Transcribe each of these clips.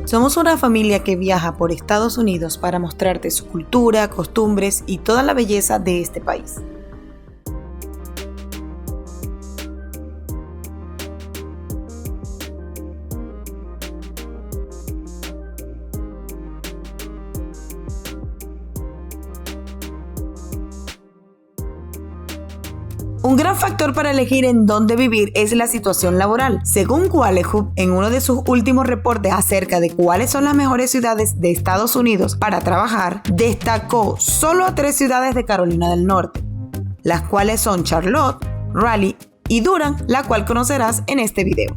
Somos una familia que viaja por Estados Unidos para mostrarte su cultura, costumbres y toda la belleza de este país. Un gran factor para elegir en dónde vivir es la situación laboral. Según Qualehub, en uno de sus últimos reportes acerca de cuáles son las mejores ciudades de Estados Unidos para trabajar, destacó solo a 3 ciudades de Carolina del Norte, las cuales son Charlotte, Raleigh y Durham, la cual conocerás en este video.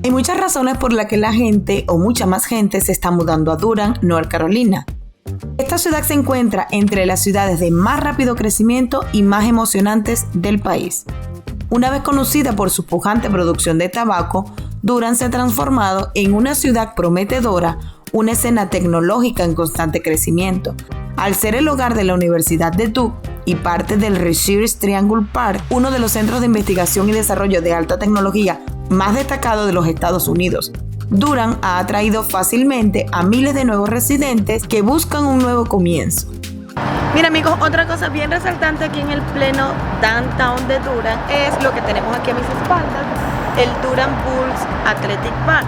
Hay muchas razones por las que la gente o mucha más gente se está mudando a Durham, North Carolina. Esta ciudad se encuentra entre las ciudades de más rápido crecimiento y más emocionantes del país. Una vez conocida por su pujante producción de tabaco, Durham se ha transformado en una ciudad prometedora, una escena tecnológica en constante crecimiento. Al ser el hogar de la Universidad de Duke y parte del Research Triangle Park, uno de los centros de investigación y desarrollo de alta tecnología más destacados de los Estados Unidos, Durham ha atraído fácilmente a miles de nuevos residentes que buscan un nuevo comienzo. Mira amigos, otra cosa bien resaltante aquí en el pleno downtown de Durham es lo que tenemos aquí a mis espaldas, el Durham Bulls Athletic Park.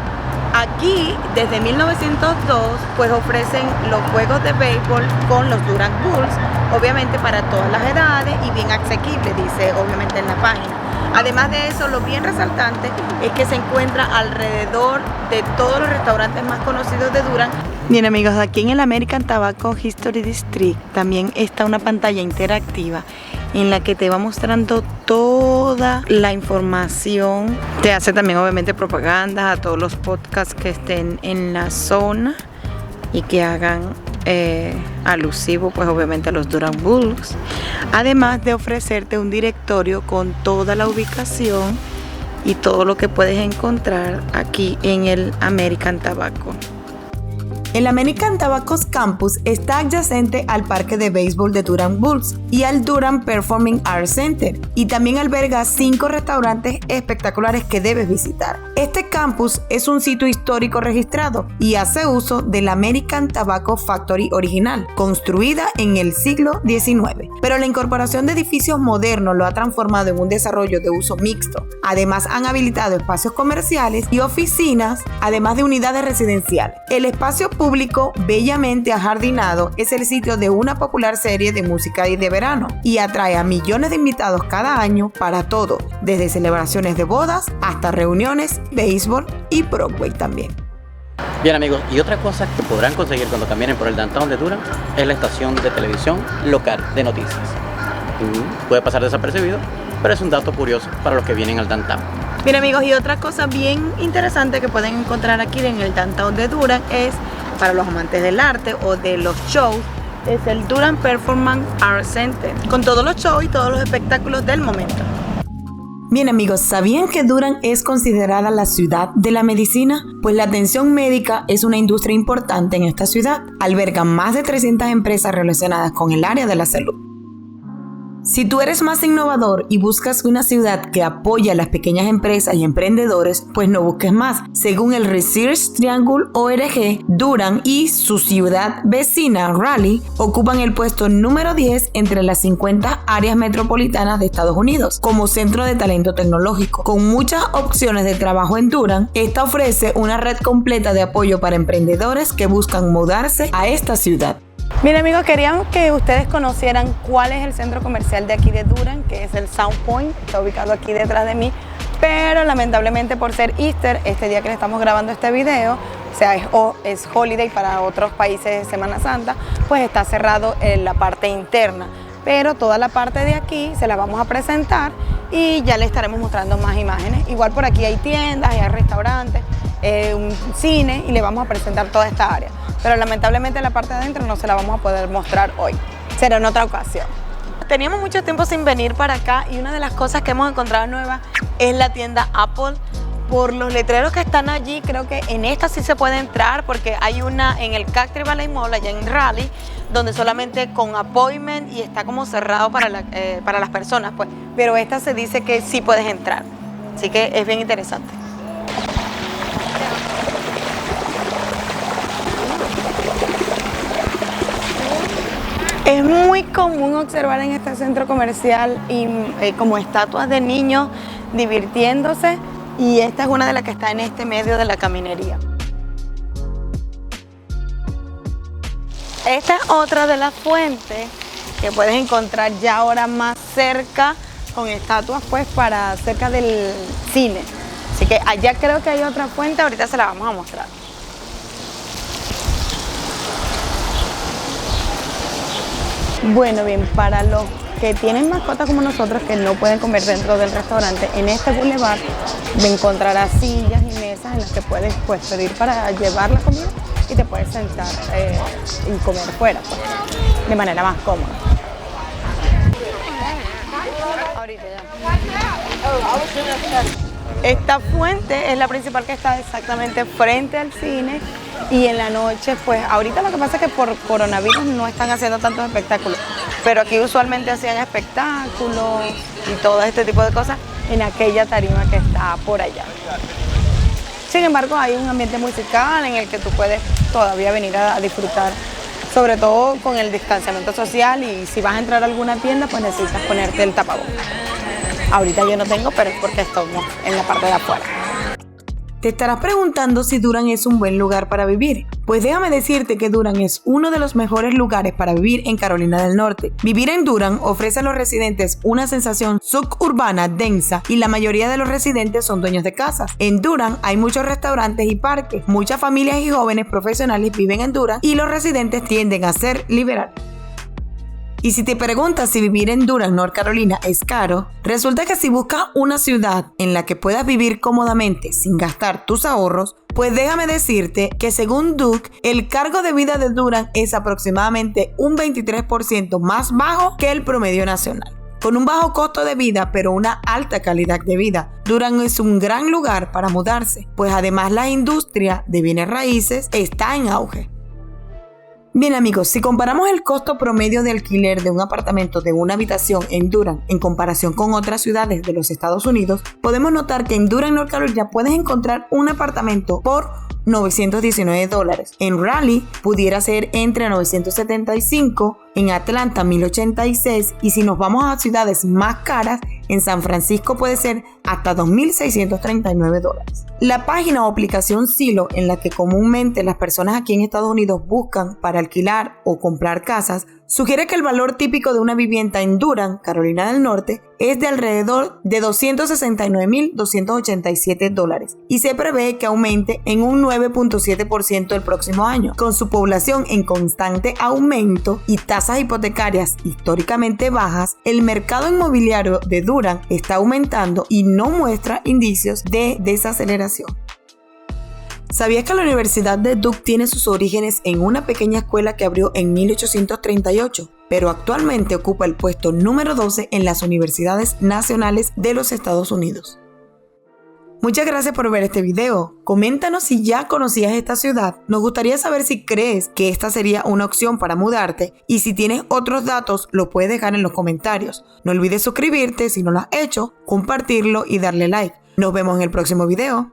Aquí, desde 1902, pues ofrecen los juegos de béisbol con los Durham Bulls, obviamente para todas las edades y bien asequible, dice obviamente en la página. Además de eso, lo bien resaltante es que se encuentra alrededor de todos los restaurantes más conocidos de Durham. Bien amigos, aquí en el American Tobacco History District también está una pantalla interactiva en la que te va mostrando toda la información. Te hace también obviamente propaganda a todos los podcasts que estén en la zona y que hagan alusivo pues obviamente a los Durham Bulls, además de ofrecerte un directorio con toda la ubicación y todo lo que puedes encontrar aquí en el American Tobacco. El American Tobacco Campus está adyacente al parque de béisbol de Durham Bulls y al Durham Performing Arts Center, y también alberga 5 restaurantes espectaculares que debes visitar. Este campus es un sitio histórico registrado y hace uso del American Tobacco Factory original, construida en el siglo XIX, pero la incorporación de edificios modernos lo ha transformado en un desarrollo de uso mixto. Además, han habilitado espacios comerciales y oficinas, además de unidades residenciales. El espacio público bellamente ajardinado es el sitio de una popular serie de música y de verano y atrae a millones de invitados cada año para todo, desde celebraciones de bodas hasta reuniones, béisbol y Broadway también. Bien amigos, y otra cosa que podrán conseguir cuando caminen por el downtown de Durham es la estación de televisión local de noticias. Puede pasar desapercibido, pero es un dato curioso para los que vienen al downtown. Bien amigos, y otra cosa bien interesante que pueden encontrar aquí en el downtown de Durham es, para los amantes del arte o de los shows, es el Durham Performing Arts Center, con todos los shows y todos los espectáculos del momento. Bien amigos, ¿sabían que Durham es considerada la ciudad de la medicina? Pues la atención médica es una industria importante en esta ciudad. Albergan más de 300 empresas relacionadas con el área de la salud. Si tú eres más innovador y buscas una ciudad que apoya a las pequeñas empresas y emprendedores, pues no busques más. Según el Research Triangle ORG, Durham y su ciudad vecina, Raleigh, ocupan el puesto número 10 entre las 50 áreas metropolitanas de Estados Unidos como centro de talento tecnológico. Con muchas opciones de trabajo en Durham, esta ofrece una red completa de apoyo para emprendedores que buscan mudarse a esta ciudad. Bien amigos, queríamos que ustedes conocieran cuál es el centro comercial de aquí de Durham, que es el Sound Point, está ubicado aquí detrás de mí, pero lamentablemente por ser Easter, este día que le estamos grabando este video, o sea, es holiday para otros países de Semana Santa, pues está cerrado en la parte interna, pero toda la parte de aquí se la vamos a presentar y ya le estaremos mostrando más imágenes. Igual por aquí hay tiendas, hay restaurantes, un cine y le vamos a presentar toda esta área. Pero lamentablemente la parte de adentro no se la vamos a poder mostrar hoy. Será en otra ocasión. Teníamos mucho tiempo sin venir para acá y una de las cosas que hemos encontrado nueva es la tienda Apple. Por los letreros que están allí, creo que en esta sí se puede entrar porque hay una en el Cactus Valley Mall allá en Raleigh, donde solamente con appointment y está como cerrado para las personas, pues. Pero esta se dice que sí puedes entrar, así que es bien interesante. Es muy común observar en este centro comercial como estatuas de niños divirtiéndose, y esta es una de las que está en este medio de la caminería. Esta es otra de las fuentes que puedes encontrar ya ahora más cerca, con estatuas pues para cerca del cine. Así que allá creo que hay otra fuente, ahorita se la vamos a mostrar. Bueno, bien, para los que tienen mascotas como nosotros que no pueden comer dentro del restaurante, en este boulevard encontrarás sillas y mesas en las que puedes pues pedir para llevar la comida y te puedes sentar y comer fuera pues, de manera más cómoda. Esta fuente es la principal que está exactamente frente al cine, y en la noche, pues ahorita lo que pasa es que por coronavirus no están haciendo tantos espectáculos, pero aquí usualmente hacían espectáculos y todo este tipo de cosas en aquella tarima que está por allá. Sin embargo, hay un ambiente musical en el que tú puedes todavía venir a disfrutar, sobre todo con el distanciamiento social, y si vas a entrar a alguna tienda, pues necesitas ponerte el tapabocas. Ahorita yo no tengo, pero es porque estamos en la parte de afuera. Te estarás preguntando si Durham es un buen lugar para vivir. Pues déjame decirte que Durham es uno de los mejores lugares para vivir en Carolina del Norte. Vivir en Durham ofrece a los residentes una sensación suburbana densa, y la mayoría de los residentes son dueños de casas. En Durham hay muchos restaurantes y parques. Muchas familias y jóvenes profesionales viven en Durham, y los residentes tienden a ser liberales. Y si te preguntas si vivir en Durham, North Carolina, es caro, resulta que si buscas una ciudad en la que puedas vivir cómodamente sin gastar tus ahorros, pues déjame decirte que según Duke, el cargo de vida de Durham es aproximadamente un 23% más bajo que el promedio nacional. Con un bajo costo de vida, pero una alta calidad de vida, Durham es un gran lugar para mudarse, pues además la industria de bienes raíces está en auge. Bien amigos, si comparamos el costo promedio de alquiler de un apartamento de una habitación en Durham en comparación con otras ciudades de los Estados Unidos, podemos notar que en Durham, North Carolina, puedes encontrar un apartamento por $919. En Raleigh pudiera ser entre $975, en Atlanta $1086, y si nos vamos a ciudades más caras, en San Francisco puede ser hasta $2639. La página o aplicación Zillow, en la que comúnmente las personas aquí en Estados Unidos buscan para alquilar o comprar casas, sugiere que el valor típico de una vivienda en Durham, Carolina del Norte, es de alrededor de $269,287, y se prevé que aumente en un 9.7% el próximo año. Con su población en constante aumento y tasas hipotecarias históricamente bajas, el mercado inmobiliario de Durham está aumentando y no muestra indicios de desaceleración. ¿Sabías que la Universidad de Duke tiene sus orígenes en una pequeña escuela que abrió en 1838, pero actualmente ocupa el puesto número 12 en las universidades nacionales de los Estados Unidos? Muchas gracias por ver este video. Coméntanos si ya conocías esta ciudad. Nos gustaría saber si crees que esta sería una opción para mudarte, y si tienes otros datos lo puedes dejar en los comentarios. No olvides suscribirte si no lo has hecho, compartirlo y darle like. Nos vemos en el próximo video.